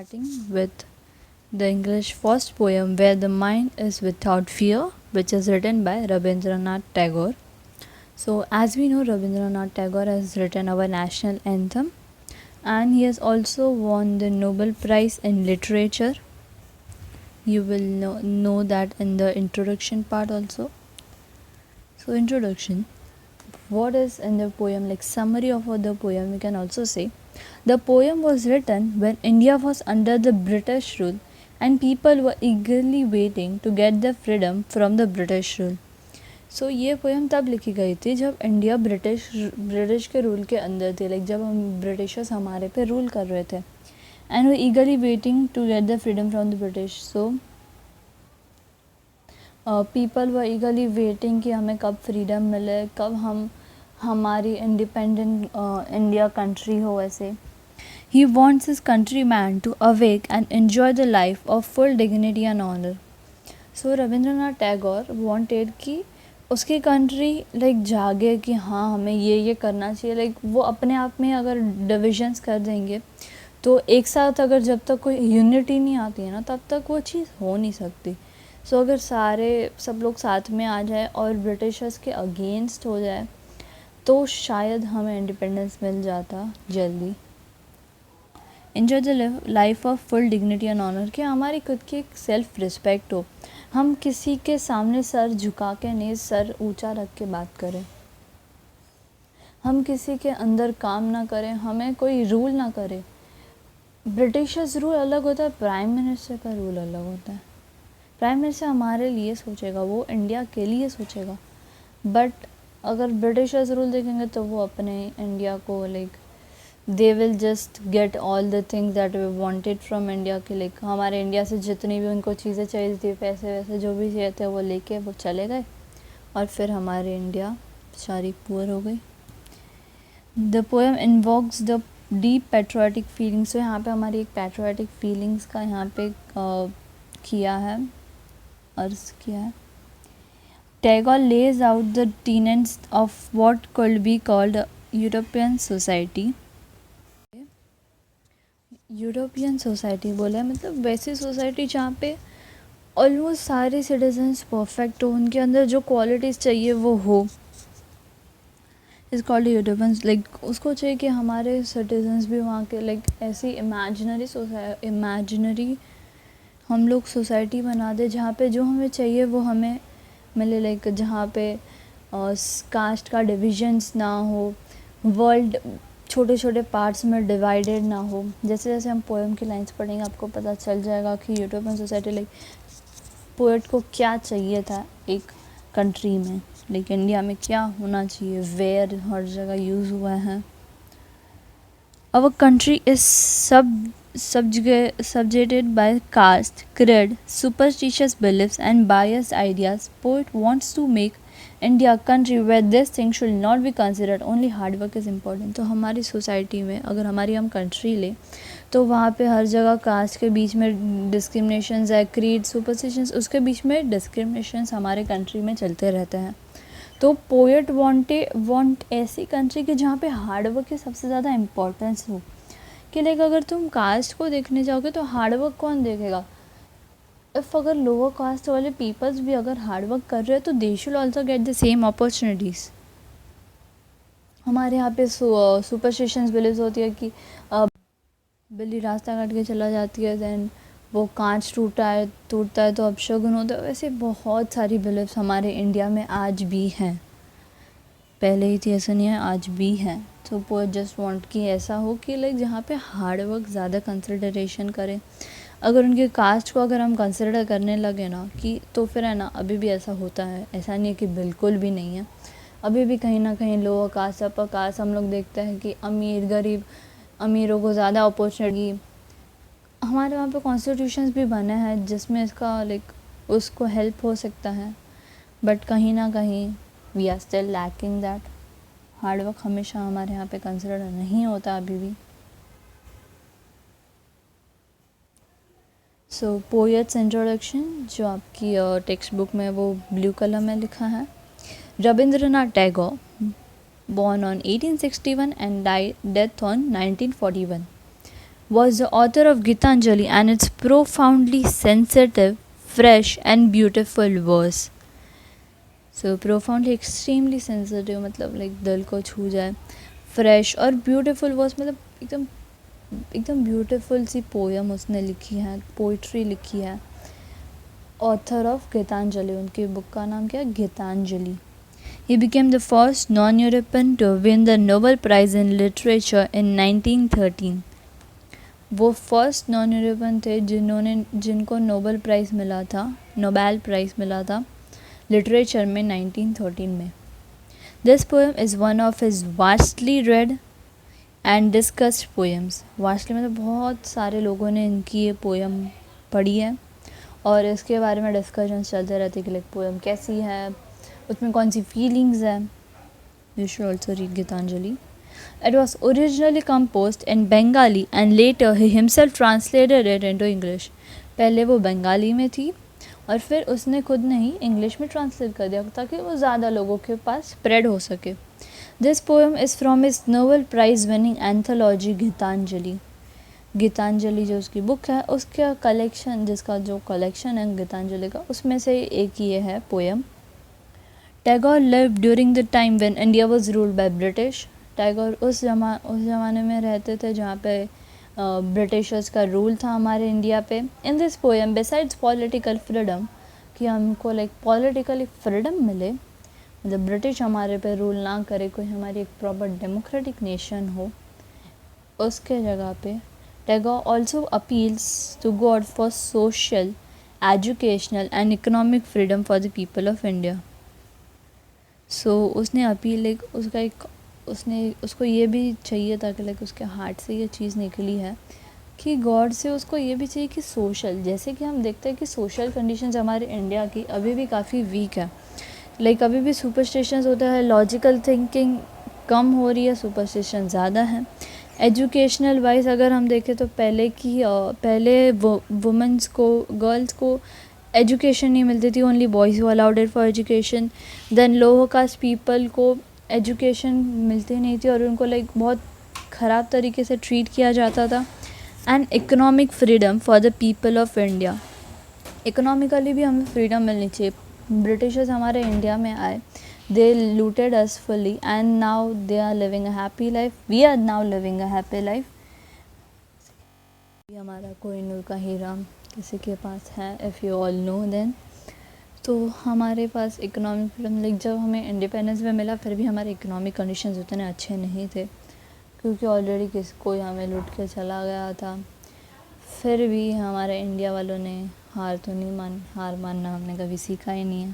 starting with the English first poem Where the Mind is Without Fear, which is written by Rabindranath Tagore. So, as we know, Rabindranath Tagore has written our national anthem and he has also won the Nobel Prize in Literature. You will know that in the introduction part also. So, introduction. What is in the poem, like summary of the poem, we can also say. The poem was written when India was under the British rule and people were eagerly waiting to get their freedom from the British rule. So ये poem तब लिखी गई थी जब India British के rule के अंदर थी, लाइक जब हम ब्रिटिशर्स हमारे पे रूल कर रहे थे and we eagerly waiting to get the freedom from the British. So people were eagerly waiting कि हमें कब फ्रीडम मिले, कब हमारी इंडिपेंडेंट इंडिया कंट्री हो. ऐसे he wants his countryman to awake and enjoy the life of full dignity and honor. So Rabindranath Tagore wanted कि उसकी कंट्री लाइक जागे कि हाँ हमें ये करना चाहिए. लाइक वो अपने आप में अगर डिविजन्स कर देंगे तो एक साथ अगर जब तक कोई यूनिटी नहीं आती है ना तब तक वो चीज़ हो नहीं सकती. सो अगर सब लोग साथ में आ जाए और ब्रिटिशर्स के अगेंस्ट हो जाए तो शायद हमें इंडिपेंडेंस मिल जाता जल्दी. Enjoy the life of full dignity and honour, कि हमारी खुद की एक सेल्फ रिस्पेक्ट हो, हम किसी के सामने सर झुका के नहीं, सर ऊंचा रख के बात करें, हम किसी के अंदर काम ना करें, हमें कोई रूल ना करे. ब्रिटिशर्स रूल अलग होता है, प्राइम मिनिस्टर का रूल अलग होता है. प्राइम मिनिस्टर हमारे लिए सोचेगा, वो इंडिया के लिए सोचेगा. बट अगर ब्रिटिशर्स रूल देखेंगे तो वो अपने इंडिया को like they will just get all the things that we wanted from India के. लाइक हमारे इंडिया से जितनी भी उनको चीज़ें चाहिए थी, पैसे वैसे जो भी चाहिए थे, वो लेके वो चले गए और फिर हमारे इंडिया सारी पुअर हो गई. The poem invokes the deep patriotic feelings. तो यहाँ पे हमारी एक पैट्रियोटिक फीलिंग्स का यहाँ पे किया है, अर्ज किया है. Tagore lays out the tenets of what could be called European society. European society बोला है मतलब वैसी सोसाइटी जहाँ पे ऑलमोस्ट सारे सिटीजन्स परफेक्ट हो, उनके अंदर जो क्वालिटीज़ चाहिए वो हो. Is called European. लाइक उसको चाहिए कि हमारे सिटीजन्स भी वहाँ के लाइक ऐसी इमेजिनरी हम लोग सोसाइटी बना दे जहाँ पे जो हमें चाहिए वो हमें मिले. लाइक जहाँ पे कास्ट का डिविजन्स ना हो, वर्ल्ड छोटे छोटे पार्ट्स में डिवाइडेड ना हो. जैसे जैसे हम पोएम की लाइंस पढ़ेंगे आपको पता चल जाएगा कि यूरोपियन सोसाइटी लाइक पोएट को क्या चाहिए था एक कंट्री में, लाइक इंडिया में क्या होना चाहिए, वेयर हर जगह यूज़ हुआ है. Our country is subjugated by caste, creed, superstitious beliefs and biased ideas. Poet wants to make India a country where this thing should not be considered. Only hard work is important. तो हमारी society में अगर हमारी हम country लें तो वहाँ पे हर जगह कास्ट के बीच में डिस्क्रिमिनेशंस है, क्रीड, सुपरस्टिशंस, उसके बीच में डिस्क्रिमिनेशंस हमारे कंट्री में चलते रहते हैं. तो पोएट वांट ऐसी कंट्री की जहाँ पे हार्ड वर्क की सबसे ज़्यादा इम्पोर्टेंस हो. कि लाइक अगर तुम कास्ट को देखने जाओगे तो हार्डवर्क कौन देखेगा. इफ़ अगर लोअर कास्ट वाले पीपल्स भी अगर हार्डवर्क कर रहे हैं तो they should also get the same opportunities. हमारे यहाँ पे सुपरस्टिशंस बिलीव्स होती है कि बिल्ली रास्ता काट के चला जाती है, दैन वो कांच टूटता है तो अपशगुन होता है. वैसे बहुत सारी बिलीव्स हमारे इंडिया में आज भी हैं, पहले ही थी ऐसा नहीं है, आज भी हैं. तो पोएट जस्ट वांट कि ऐसा हो कि लाइक जहाँ पे हार्ड वर्क ज़्यादा कंसिडरेशन करें. अगर उनके कास्ट को अगर हम कंसिडर करने लगे ना कि तो फिर है ना, अभी भी ऐसा होता है, ऐसा नहीं है कि बिल्कुल भी नहीं है. अभी भी कहीं ना कहीं लोअर कास्ट अपर कास्ट हम लोग देखते हैं कि अमीर गरीब, अमीरों को ज़्यादा अपॉर्चुनिटी. हमारे वहाँ पे कॉन्स्टिट्यूशंस भी बने हैं जिसमें इसका लाइक उसको हेल्प हो सकता है. बट कहीं ना कहीं we are still lacking that. Hard work हमेशा हमारे यहाँ पे कंसिडर नहीं होता अभी भी. सो पोएट्स इंट्रोडक्शन जो आपकी टेक्स्ट बुक में वो ब्लू कलर में लिखा है. Rabindranath Tagore born on 1861 and died death on 1941. was the author of Gitanjali and its profoundly sensitive, fresh and beautiful verse. So profoundly extremely sensitive मतलब like दिल को छू जाए, fresh और beautiful verse मतलब एकदम एकदम ब्यूटीफुल सी पोयम उसने लिखी है, पोइट्री लिखी है. ऑथर ऑफ गीतांजलि, उनकी बुक का नाम क्या है? Geetanjali. He became the first non-European to win the Nobel Prize in Literature in 1913. वो फर्स्ट नॉन यूरोपियन थे जिनको नोबेल प्राइज़ मिला था लिटरेचर में 1913 में. This poem is one of his vastly red and discussed poems. Vastly मतलब बहुत सारे लोगों ने इनकी ये पोएम पढ़ी है और इसके बारे में डिस्कशंस चलते रहते कि लाइक पोएम कैसी है, उसमें कौन सी फीलिंग्स है. You should also read Gitanjali. It was originally composed in Bengali and later he himself translated it into English. पहले वो बंगाली में थी और फिर उसने खुद ने ही इंग्लिश में ट्रांसलेट कर दिया ताकि वो ज़्यादा लोगों के पास स्प्रेड हो सके. This poem is from his Nobel prize winning anthology Gitanjali. Gitanjali जो उसकी बुक है उसका कलेक्शन, जिसका जो कलेक्शन है गीतांजलि का, उसमें से एक ये है poem. Tagore lived during the time when India was ruled by British. Tagore उस ज़माने में रहते थे जहाँ पे ब्रिटिशर्स का रूल था हमारे इंडिया पे. In this poem besides political freedom, कि हमको लाइक पॉलिटिकली फ्रीडम मिले, मतलब ब्रिटिश हमारे पे रूल ना करे, कोई हमारी एक प्रॉपर डेमोक्रेटिक नेशन हो, उसके जगह पे Tagore also appeals to God for social, educational and economic freedom for the people of India. So उसने अपील उसको ये भी चाहिए था कि लाइक उसके हार्ट से ये चीज़ निकली है कि गॉड से उसको ये भी चाहिए कि सोशल, जैसे कि हम देखते हैं कि सोशल कंडीशंस हमारे इंडिया की अभी भी काफ़ी वीक है. लाइक अभी भी सुपरस्टिशंस होता है, लॉजिकल थिंकिंग कम हो रही है, सुपरस्टिशन ज़्यादा है. एजुकेशनल वाइज अगर हम देखें तो पहले वुमेंस को, गर्ल्स को एजुकेशन नहीं मिलती थी, only boys who allowed it for education. Then lower caste people को एजुकेशन मिलती नहीं थी और उनको लाइक बहुत ख़राब तरीके से ट्रीट किया जाता था. And economic freedom for the people of India, economically भी हमें फ्रीडम मिलनी चाहिए. ब्रिटिशर्स हमारे इंडिया में आए, they looted us fully and now they are living a happy life, we are now living a happy life. हमारा कोहिनूर का हीरा किसी के पास है, if you all know then. तो हमारे पास इकोनॉमिक फ्रीडम, लाइक जब हमें इंडिपेंडेंस में मिला फिर भी हमारे इकोनॉमिक कंडीशंस उतने अच्छे नहीं थे क्योंकि ऑलरेडी कोई हमें लूट के चला गया था. फिर भी हमारे इंडिया वालों ने हार मानना हमने कभी सीखा ही नहीं है.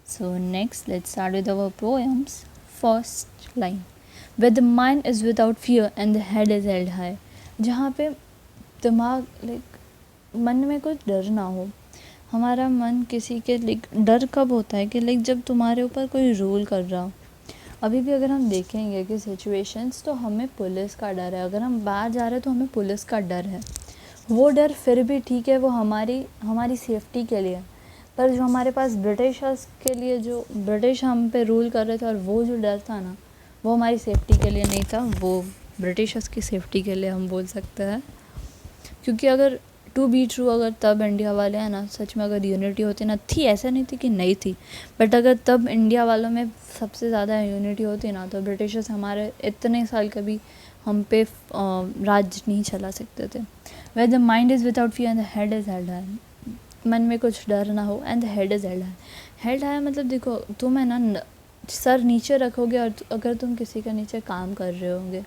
So next let's start with our poems. First line, with the mind is without fear and the head is held high. जहाँ पे दिमाग, लाइक मन में कुछ डर ना हो. हमारा मन किसी के लाइक डर कब होता है कि लाइक जब तुम्हारे ऊपर कोई रूल कर रहा हो. अभी भी अगर हम देखेंगे कि सिचुएशंस, तो हमें पुलिस का डर है. अगर हम बाहर जा रहे हैं तो हमें पुलिस का डर है. वो डर फिर भी ठीक है, वो हमारी सेफ्टी के लिए. पर जो हमारे पास ब्रिटिशर्स के लिए, जो ब्रिटिश हम पे रूल कर रहे थे, और वो जो डर था ना, वो हमारी सेफ्टी के लिए नहीं था, वो ब्रिटिशर्स की सेफ्टी के लिए हम बोल सकते हैं. क्योंकि अगर टू बी ट्रू, अगर तब इंडिया वाले हैं ना, सच में अगर यूनिटी होती ना थी, ऐसा नहीं थी कि नहीं थी, बट अगर तब इंडिया वालों में सबसे ज़्यादा यूनिटी होती ना, तो ब्रिटिशर्स हमारे इतने साल कभी हम पे राज नहीं चला सकते थे. Where the mind is without fear and the head is held high. मन में कुछ डर ना हो and the head is held high. Held high मतलब देखो, तुम है ना सर नीचे रखोगे और अगर तुम किसी के नीचे काम कर रहे होंगे,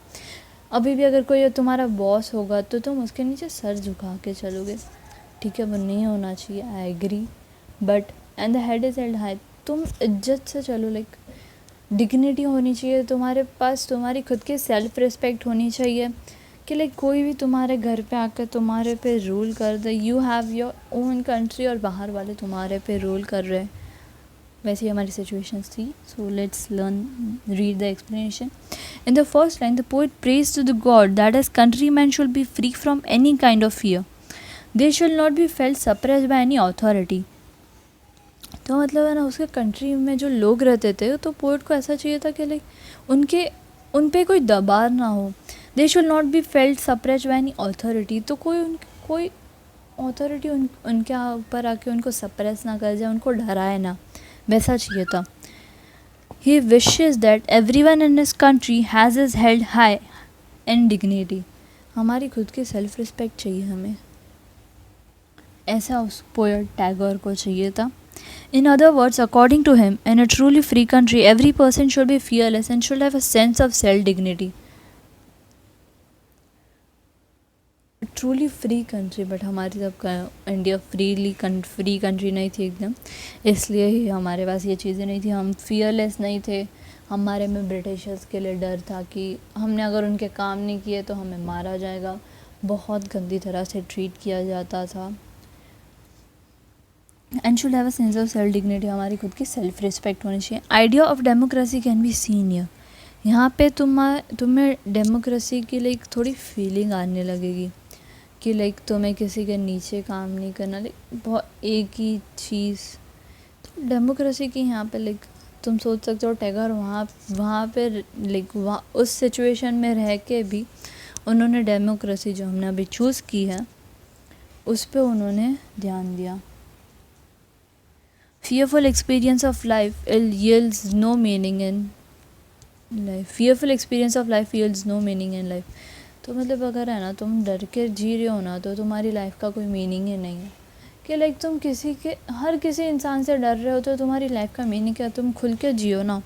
अभी भी अगर कोई तुम्हारा बॉस होगा तो तुम उसके नीचे सर झुका के चलोगे. ठीक है, वो नहीं होना चाहिए, I agree, but and the head is held high. तुम इज्जत से चलो, लाइक डिग्निटी होनी चाहिए तुम्हारे पास, तुम्हारी खुद की सेल्फ रिस्पेक्ट होनी चाहिए कि लाइक कोई भी तुम्हारे घर पे आकर तुम्हारे पे रूल कर दे. You have your own country और बाहर वाले तुम्हारे पे रूल कर रहे हैं. वैसे ही हमारी सिचुएशंस थी. So let's read the explanation. In the first line, the poet prays to the God that his countrymen should be free from any kind of fear. They should not be felt suppressed by any authority. तो मतलब है ना, उसके country में जो लोग रहते थे तो पोएट को ऐसा चाहिए था कि लाइक उन पे कोई दबाव ना हो. They should not be felt suppressed by any authority. तो कोई अथॉरिटी उनके ऊपर आके उनको सप्रेस ना कर जाए, उनको डराए ना, वैसा चाहिए था। He wishes that everyone in this country has is held high in dignity. हमारी खुद की सेल्फ रिस्पेक्ट चाहिए हमें, ऐसा उस पोएट टैगोर को चाहिए था। In other words, according to him, in a truly free country, every person should be fearless and should have a sense of self-dignity. Truly free country, but हमारी तब इंडिया फ्री कंट्री नहीं थी एकदम, इसलिए ही हमारे पास ये चीज़ें नहीं थी। हम फियरलेस नहीं थे, हमारे में ब्रिटिशर्स के लिए डर था कि हमने अगर उनके काम नहीं किए तो हमें मारा जाएगा, बहुत गंदी तरह से ट्रीट किया जाता था। And should have a sense of self dignity, हमारी खुद की सेल्फ रिस्पेक्ट होनी चाहिए। Idea of democracy can be seen here, यहाँ पे तुम्हें डेमोक्रेसी की लाइक थोड़ी फीलिंग आने लगेगी कि लाइक तुम्हें किसी के नीचे काम नहीं करना, लाइक बहुत एक ही चीज़। तो डेमोक्रेसी की यहाँ पे लाइक तुम सोच सकते हो टैगर वहाँ पे लाइक वहाँ उस सिचुएशन में रह के भी उन्होंने डेमोक्रेसी जो हमने अभी चूज़ की है उस पे उन्होंने ध्यान दिया। Fearful experience of life yields no meaning in life. Fearful experience of life yields no meaning in life. तो मतलब अगर है ना तुम डर के जी रहे हो ना तो तुम्हारी लाइफ का कोई मीनिंग ही नहीं है कि लाइक तुम हर किसी इंसान से डर रहे हो तो तुम्हारी लाइफ का मीनिंग क्या, तुम खुल के जियो ना।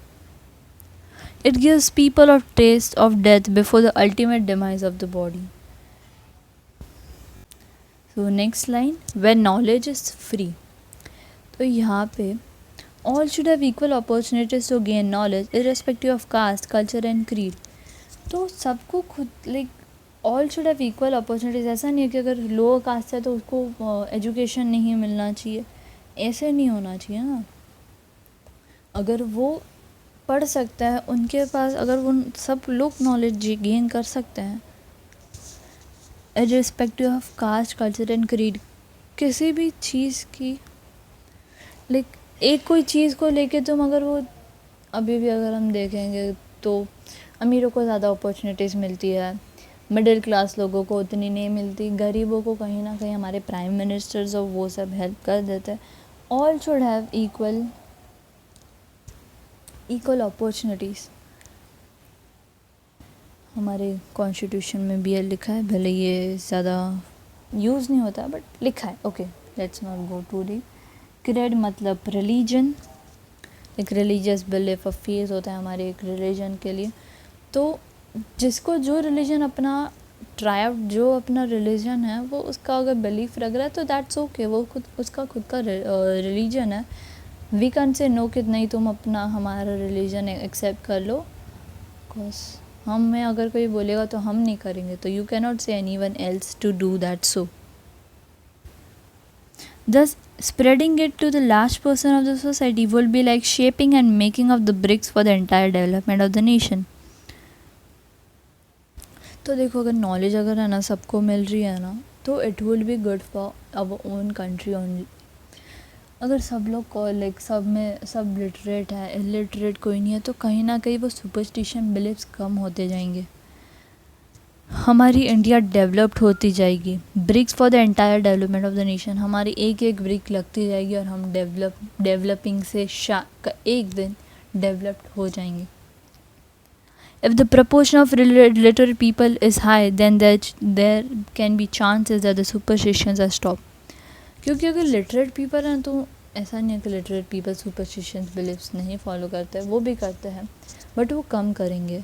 It gives people a taste of death before the ultimate demise of the body. So next line, when knowledge is free. तो यहाँ पे all should have equal opportunities to gain knowledge irrespective of caste, culture and creed. तो सबको खुद like all should have equal opportunities, ऐसा नहीं है कि अगर लोअर कास्ट है तो उसको एजुकेशन नहीं मिलना चाहिए, ऐसे नहीं होना चाहिए ना। अगर वो पढ़ सकता है, उनके पास अगर वो सब लोग नॉलेज गेन कर सकते हैं irrespective of caste, culture and creed, किसी भी चीज़ की लाइक एक कोई चीज़ को लेके तुम अगर वो अभी भी अगर हम देखेंगे तो अमीरों को ज़्यादा अपॉर्चुनिटीज़ मिलती है, मिडिल क्लास लोगों को उतनी नहीं मिलती, गरीबों को कहीं ना कहीं हमारे प्राइम मिनिस्टर्स और वो सब हेल्प कर देते हैं। All should have equal opportunities. हमारे कॉन्स्टिट्यूशन में भी ये लिखा है, भले ये ज़्यादा यूज़ नहीं होता बट लिखा है। Okay, let's not go too deep. Creed मतलब रिलीजन, एक रिलीजियस बिलीफ ऑफ फेथ होता है हमारे एक रिलीजन के लिए। तो जिसको जो रिलीजन अपना ट्राई आउट, जो अपना रिलीजन है वो उसका अगर बिलीफ रख रहा है तो दैट्स ओके, वो उसका खुद का रिलीजन है। वी कैन से नो कि नहीं तुम अपना हमारा रिलीजन एक्सेप्ट कर लो, बिकॉज हमें अगर कोई बोलेगा तो हम नहीं करेंगे, तो you can not say anyone else to do that. So thus spreading it to the last person of the society will be like shaping and making of the bricks for the entire development of the nation. तो देखो अगर knowledge अगर है ना सबको मिल रही है ना तो it will be good for our own country only. अगर सब लोग को लाइक सब लिटरेट है, इलिटरेट कोई नहीं है तो कहीं ना कहीं वो सुपरस्टिशन बिलीव्स कम होते जाएंगे, हमारी इंडिया डेवलप्ड होती जाएगी। Bricks for the entire development of the nation, हमारी एक एक ब्रिक लगती जाएगी और हम डेवलपिंग से एक दिन डेवलप्ड हो जाएंगे। If the proportion of literate people is high then there can be chances that the superstitions are stop. क्योंकि अगर लिटरेट पीपल हैं तो ऐसा नहीं है कि लिटरेट पीपल सुपरस्टिशंस बिलीव्स नहीं फॉलो करते, वो भी करते हैं बट वो कम करेंगे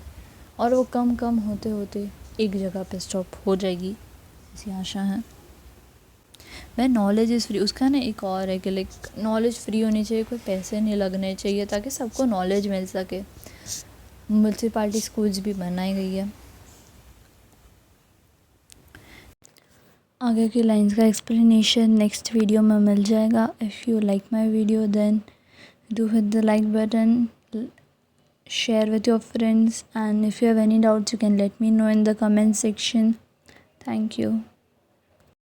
और वो कम होते होते एक जगह पे स्टॉप हो जाएगी, ऐसी आशा है। मैं नॉलेज इज़ फ्री, उसका ना एक और है कि लाइक नॉलेज फ्री होनी चाहिए, कोई पैसे नहीं लगने चाहिए ताकि सबको नॉलेज मिल सके। म्यूनसिपालिटी स्कूल्स भी बनाई गई है। आगे की लाइंस का एक्सप्लेनेशन नेक्स्ट वीडियो में मिल जाएगा। If you like my video then do hit the like button, share with your friends, and if you have any doubts you can let me know in the comment section. Thank you.